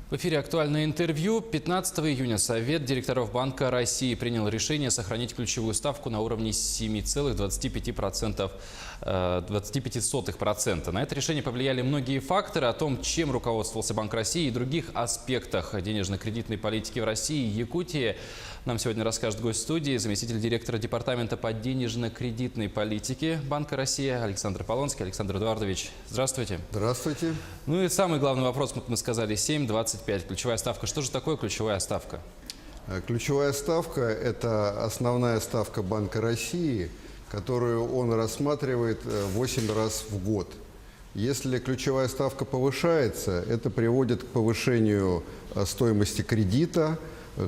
В эфире «Актуальное интервью». 15 июня Совет директоров Банка России принял решение сохранить ключевую ставку на уровне 7,25%. На это решение повлияли многие факторы. О том, чем руководствовался Банк России и других аспектах денежно-кредитной политики в России и Якутии, нам сегодня расскажет гость студии, заместитель директора Департамента по денежно-кредитной политике Банка России Александр Полонский. Александр Эдуардович, здравствуйте. Здравствуйте. Ну и самый главный вопрос, как мы сказали, 7,25. Ключевая ставка. Что же такое ключевая ставка? Ключевая ставка – это основная ставка Банка России, которую он рассматривает 8 раз в год. Если ключевая ставка повышается, это приводит к повышению стоимости кредита,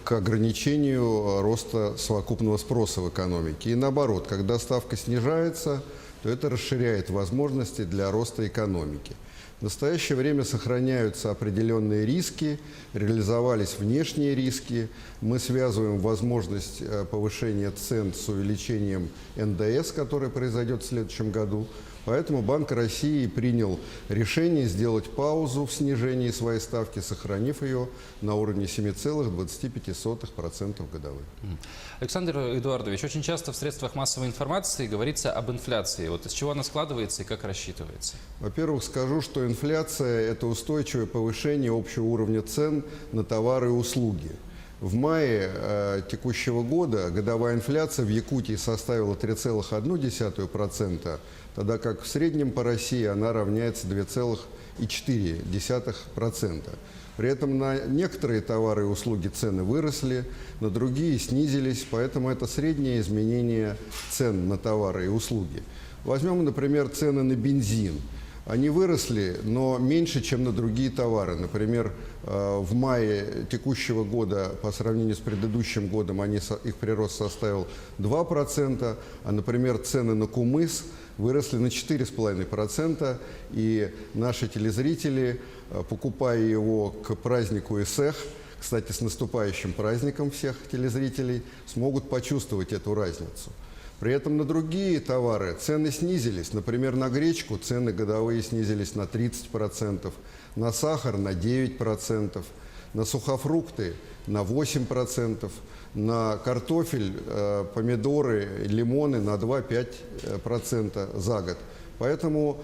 к ограничению роста совокупного спроса в экономике. И наоборот, когда ставка снижается, то это расширяет возможности для роста экономики. В настоящее время сохраняются определенные риски, реализовались внешние риски. Мы связываем возможность повышения цен с увеличением НДС, которое произойдет в следующем году. Поэтому Банк России принял решение сделать паузу в снижении своей ставки, сохранив ее на уровне 7,25% годовых. Александр Эдуардович, очень часто в средствах массовой информации говорится об инфляции. Вот из чего она складывается и как рассчитывается? Во-первых, скажу, что инфляция – это устойчивое повышение общего уровня цен на товары и услуги. В мае текущего года годовая инфляция в Якутии составила 3,1%, тогда как в среднем по России она равняется 2,4%. При этом на некоторые товары и услуги цены выросли, на другие снизились, поэтому это среднее изменение цен на товары и услуги. Возьмем, например, цены на бензин. Они выросли, но меньше, чем на другие товары. Например, в мае текущего года по сравнению с предыдущим годом их прирост составил 2%, а, например, цены на кумыс выросли на 4,5%, и наши телезрители, покупая его к празднику Исех, кстати, с наступающим праздником всех телезрителей, смогут почувствовать эту разницу. При этом на другие товары цены снизились. Например, на гречку цены годовые снизились на 30%, на сахар на 9%, на сухофрукты на 8%, на картофель, помидоры, лимоны на 2-5% за год. Поэтому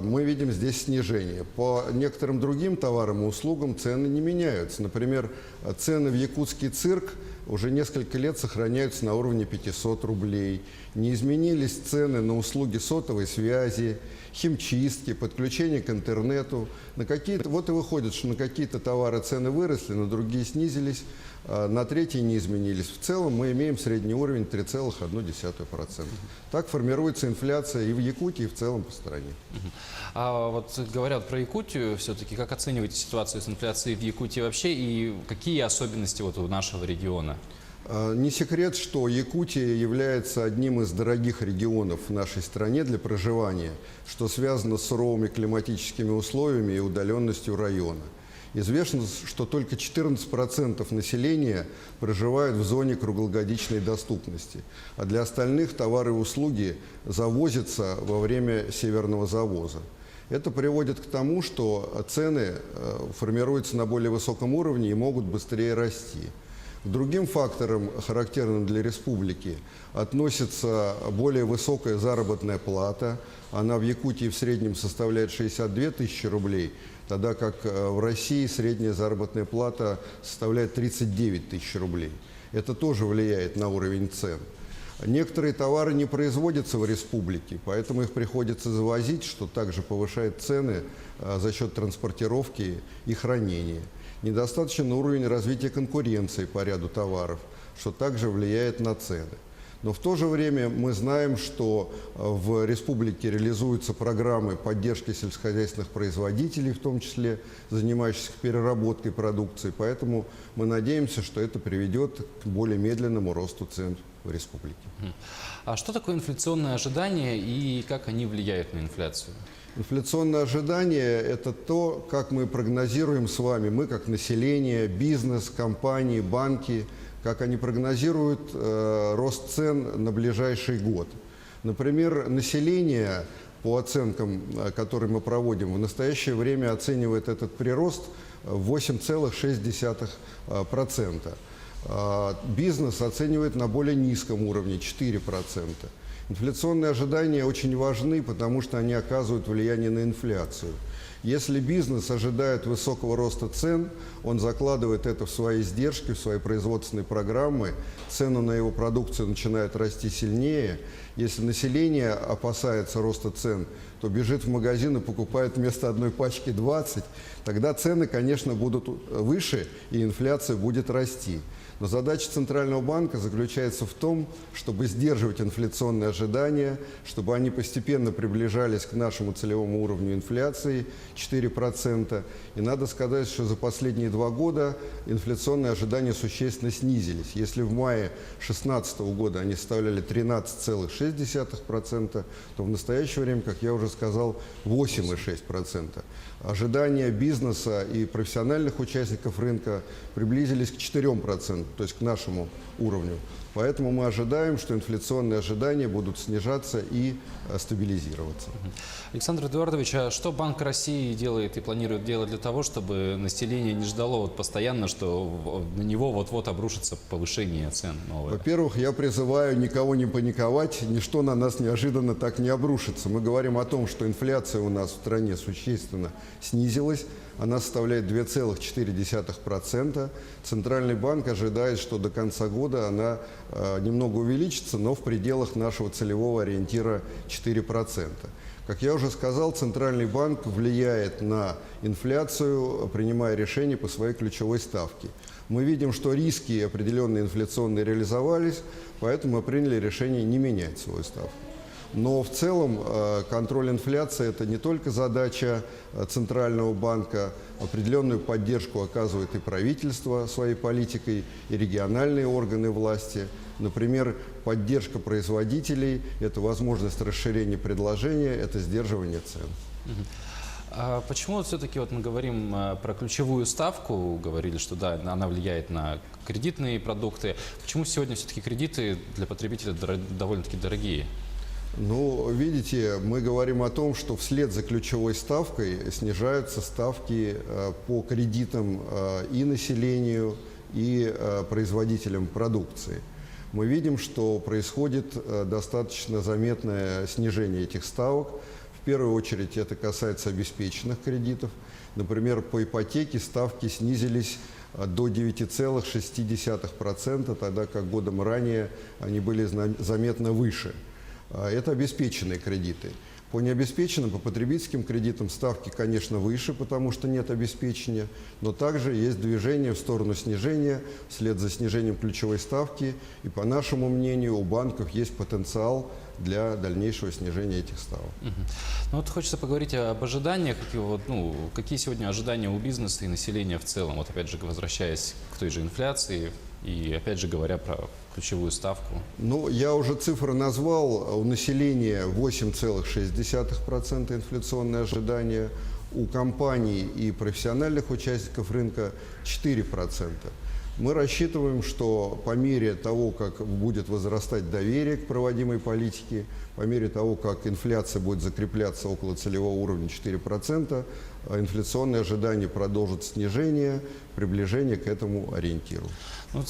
мы видим здесь снижение. По некоторым другим товарам и услугам цены не меняются. Например, цены в якутский цирк уже несколько лет сохраняются на уровне 500 рублей. Не изменились цены на услуги сотовой связи, химчистки, подключение к интернету. Вот и выходит, что на какие-то товары цены выросли, на другие снизились, на третьи не изменились. В целом мы имеем средний уровень 3,1%. Так формируется инфляция и в Якутии, и в целом по стране. А вот говорят про Якутию, все-таки как оцениваете ситуацию с инфляцией в Якутии вообще и какие особенности вот у нашего региона? Не секрет, что Якутия является одним из дорогих регионов в нашей стране для проживания, что связано с суровыми климатическими условиями и удаленностью района. Известно, что только 14% населения проживают в зоне круглогодичной доступности, а для остальных товары и услуги завозятся во время северного завоза. Это приводит к тому, что цены формируются на более высоком уровне и могут быстрее расти. К другим факторам, характерным для республики, относится более высокая заработная плата. Она в Якутии в среднем составляет 62 тысячи рублей, тогда как в России средняя заработная плата составляет 39 тысяч рублей. Это тоже влияет на уровень цен. Некоторые товары не производятся в республике, поэтому их приходится завозить, что также повышает цены за счет транспортировки и хранения. Недостаточный уровень развития конкуренции по ряду товаров, что также влияет на цены. Но в то же время мы знаем, что в республике реализуются программы поддержки сельскохозяйственных производителей, в том числе занимающихся переработкой продукции. Поэтому мы надеемся, что это приведет к более медленному росту цен в республике. А что такое инфляционные ожидания и как они влияют на инфляцию? Инфляционные ожидания – это то, как мы прогнозируем с вами, мы как население, бизнес, компании, банки, как они прогнозируют рост цен на ближайший год. Например, население по оценкам, которые мы проводим, в настоящее время оценивает этот прирост в 8,6%. Бизнес оценивает на более низком уровне 4%. Инфляционные ожидания очень важны, потому что они оказывают влияние на инфляцию. Если бизнес ожидает высокого роста цен, он закладывает это в свои издержки, в свои производственные программы, цены на его продукцию начинают расти сильнее. Если население опасается роста цен, то бежит в магазин и покупает вместо одной пачки 20, тогда цены, конечно, будут выше и инфляция будет расти. Но задача Центрального банка заключается в том, чтобы сдерживать инфляционные ожидания, чтобы они постепенно приближались к нашему целевому уровню инфляции 4%. И надо сказать, что за последние 2 года инфляционные ожидания существенно снизились. Если в мае 2016 года они составляли 13,6%, то в настоящее время, как я уже сказал, 8,6%. Ожидания бизнеса и профессиональных участников рынка приблизились к 4%, то есть к нашему уровню. Поэтому мы ожидаем, что инфляционные ожидания будут снижаться и стабилизироваться. Александр Эдуардович, а что Банк России делает и планирует делать для того, чтобы население не ждало вот постоянно, что на него вот-вот обрушится повышение цен новое? Во-первых, я призываю никого не паниковать, ничто на нас неожиданно так не обрушится. Мы говорим о том, что инфляция у нас в стране существенно снизилась. Она составляет 2,4%. Центральный банк ожидает, что до конца года она немного увеличится, но в пределах нашего целевого ориентира 4%. Как я уже сказал, Центральный банк влияет на инфляцию, принимая решения по своей ключевой ставке. Мы видим, что риски определенные инфляционные реализовались, поэтому мы приняли решение не менять свою ставку. Но в целом контроль инфляции – это не только задача Центрального банка. Определенную поддержку оказывает и правительство своей политикой, и региональные органы власти. Например, поддержка производителей – это возможность расширения предложения, это сдерживание цен. А почему все-таки вот мы говорим про ключевую ставку, говорили, что да, она влияет на кредитные продукты. Почему сегодня все-таки кредиты для потребителя довольно-таки дорогие? Ну, видите, мы говорим о том, что вслед за ключевой ставкой снижаются ставки по кредитам и населению, и производителям продукции. Мы видим, что происходит достаточно заметное снижение этих ставок. В первую очередь это касается обеспеченных кредитов. Например, по ипотеке ставки снизились до 9,6%, тогда как годом ранее они были заметно выше. Это обеспеченные кредиты. По необеспеченным, по потребительским кредитам ставки, конечно, выше, потому что нет обеспечения, но также есть движение в сторону снижения вслед за снижением ключевой ставки. И по нашему мнению, у банков есть потенциал для дальнейшего снижения этих ставок. Ну вот хочется поговорить об ожиданиях, какие сегодня ожидания у бизнеса и населения в целом. Вот опять же, возвращаясь к той же инфляции и опять же говоря про ключевую ставку. Ну, я уже цифры назвал. У населения 8,6% инфляционное ожидание, у компаний и профессиональных участников рынка 4%. Мы рассчитываем, что по мере того, как будет возрастать доверие к проводимой политике, по мере того, как инфляция будет закрепляться около целевого уровня 4%, инфляционные ожидания продолжат снижение, приближение к этому ориентиру. Вот,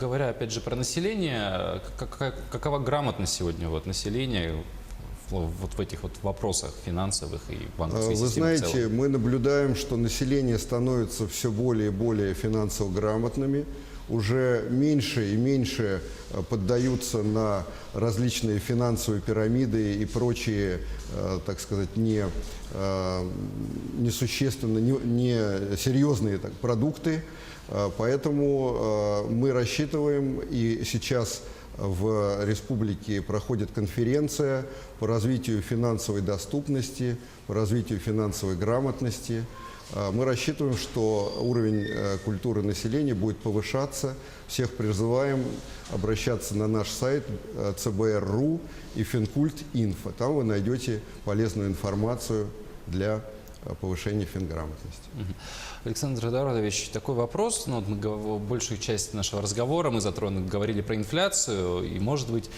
говоря опять же про население, какова грамотность сегодня населения вот в этих вопросах финансовых и банковской системы? Вы знаете, мы наблюдаем, что население становится все более и более финансово грамотными, уже меньше и меньше поддаются на различные финансовые пирамиды и прочие, так сказать, несущественно, не серьезные продукты. Поэтому мы рассчитываем, и сейчас в республике проходит конференция по развитию финансовой доступности, по развитию финансовой грамотности. Мы рассчитываем, что уровень культуры населения будет повышаться. Всех призываем обращаться на наш сайт cbr.ru и Финкульт.инфо. Там вы найдете полезную информацию для повышения финграмотности. Александр Эдуардович, такой вопрос. Большую часть нашего разговора мы говорили про инфляцию. И, может быть,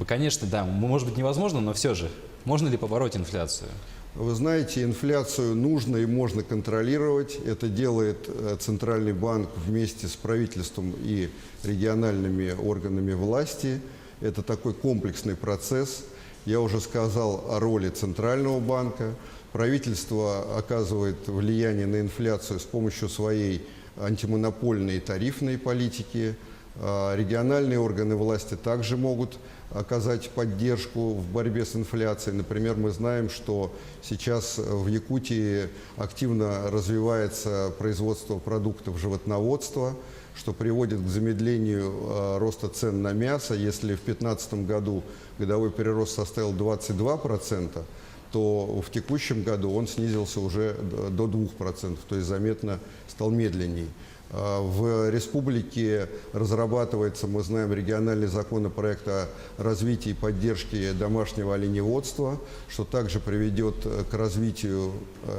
Конечно, да, может быть невозможно, но все же, можно ли побороть инфляцию? Вы знаете, инфляцию нужно и можно контролировать. Это делает Центральный банк вместе с правительством и региональными органами власти. Это такой комплексный процесс. Я уже сказал о роли Центрального банка. Правительство оказывает влияние на инфляцию с помощью своей антимонопольной и тарифной политики. Региональные органы власти также могут оказать поддержку в борьбе с инфляцией. Например, мы знаем, что сейчас в Якутии активно развивается производство продуктов животноводства, что приводит к замедлению роста цен на мясо. Если в 2015 году годовой прирост составил 22%, то в текущем году он снизился уже до 2%, то есть заметно стал медленней. В республике разрабатывается, мы знаем, региональный законопроект о развитии и поддержке домашнего оленеводства, что также приведет к развитию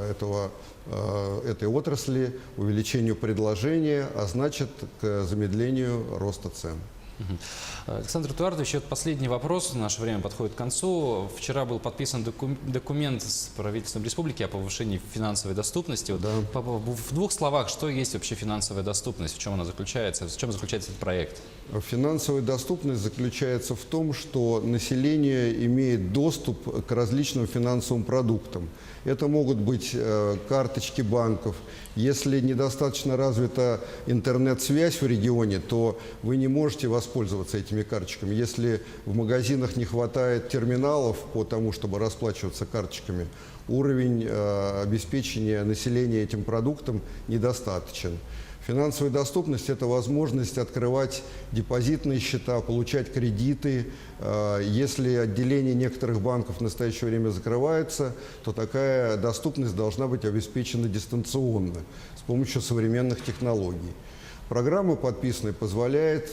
этой отрасли, увеличению предложения, а значит, к замедлению роста цен. Александр Эдуардович, вот последний вопрос. Наше время подходит к концу. Вчера был подписан документ с правительством республики о повышении финансовой доступности. Да. В двух словах, что есть вообще финансовая доступность, в чем она заключается, в чем заключается этот проект? Финансовая доступность заключается в том, что население имеет доступ к различным финансовым продуктам. Это могут быть карточки банков. Если недостаточно развита интернет-связь в регионе, то вы не можете воспользоваться этими карточками. Если в магазинах не хватает терминалов по тому, чтобы расплачиваться карточками, уровень обеспечения населения этим продуктом недостаточен. Финансовая доступность – это возможность открывать депозитные счета, получать кредиты. Если отделения некоторых банков в настоящее время закрываются, то такая доступность должна быть обеспечена дистанционно с помощью современных технологий. Программа подписанная позволяет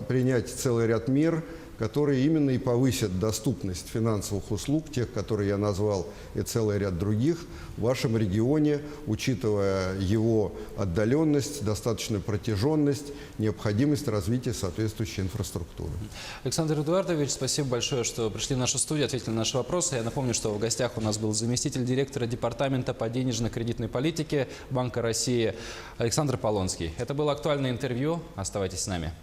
принять целый ряд мер, которые именно и повысят доступность финансовых услуг, тех, которые я назвал, и целый ряд других, в вашем регионе, учитывая его отдаленность, достаточную протяженность, необходимость развития соответствующей инфраструктуры. Александр Эдуардович, спасибо большое, что пришли в нашу студию, ответили на наши вопросы. Я напомню, что в гостях у нас был заместитель директора Департамента по денежно-кредитной политике Банка России Александр Полонский. Это было актуальное интервью. Оставайтесь с нами.